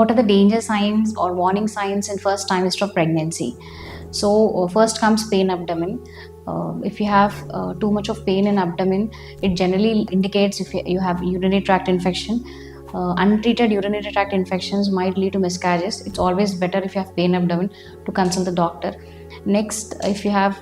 What are the danger signs or warning signs in first trimester of pregnancy? So first comes pain abdomen. If you have too much of pain in abdomen, it generally indicates if you have urinary tract infection. Untreated urinary tract infections might lead to miscarriages. It's always better if you have pain abdomen to consult the doctor. Next, if you have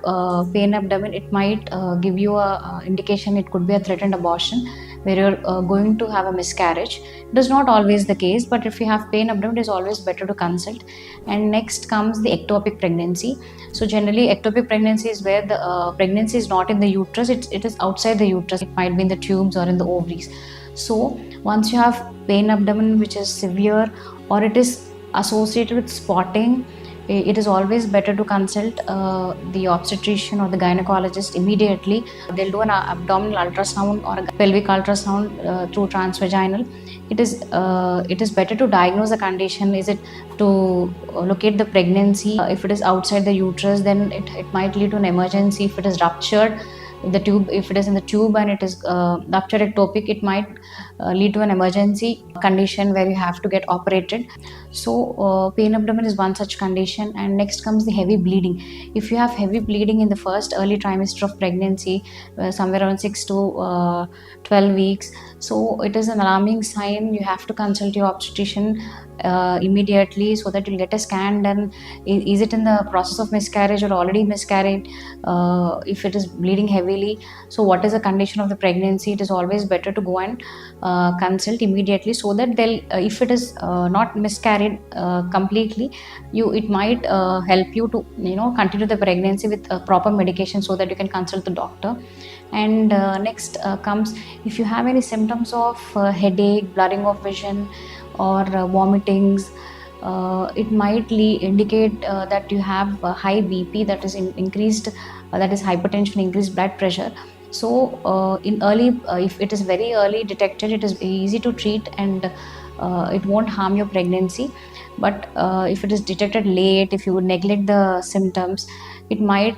pain abdomen, it might give you a indication it could be a threatened abortion where you're going to have a miscarriage. It is not always the case, but if you have pain abdomen, it is always better to consult. And next comes the ectopic pregnancy. So generally, ectopic pregnancy is where the pregnancy is not in the uterus, it is outside the uterus. It might be in the tubes or in the ovaries. So once you have pain abdomen which is severe or it is associated with spotting, it is always better to consult the obstetrician or the gynecologist immediately. They'll do an abdominal ultrasound or a pelvic ultrasound through transvaginal. It is better to diagnose the condition. Is it to locate the pregnancy? If it is outside the uterus, then it might lead to an emergency. If it is ruptured, if it is in the tube and it is ruptured ectopic, it might lead to an emergency condition where you have to get operated. So pain abdomen is one such condition. And next comes the heavy bleeding. If you have heavy bleeding in the first early trimester of pregnancy, somewhere around 6 to 12 weeks, so it is an alarming sign. You have to consult your obstetrician immediately so that you'll get a scan done. Is it in the process of miscarriage or already miscarried? If it is bleeding heavily, so what is the condition of the pregnancy? It is always better to go and consult immediately so that they'll if it is not miscarried completely, it might help you to continue the pregnancy with proper medication so that you can consult the doctor. And next comes if you have any symptoms of headache, blurring of vision, or vomitings. It might indicate that you have high BP, that is increased, that is hypertension, increased blood pressure. So in early, if it is very early detected, it is easy to treat and it won't harm your pregnancy. But if it is detected late, if you would neglect the symptoms, it might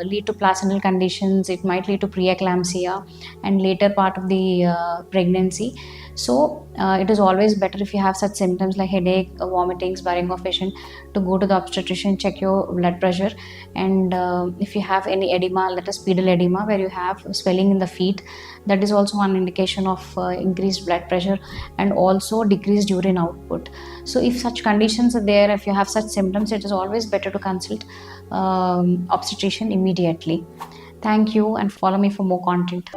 lead to placental conditions, it might lead to preeclampsia and later part of the pregnancy. So it is always better if you have such symptoms like headache, vomitings, blurring of vision, to go to the obstetrician, check your blood pressure. And if you have any edema, that is pedal edema, where you have swelling in the feet, that is also one indication of increased blood pressure and also decreased urine output. So if such conditions are there, if you have such symptoms, it is always better to consult obstetrician immediately. Thank you, and follow me for more content.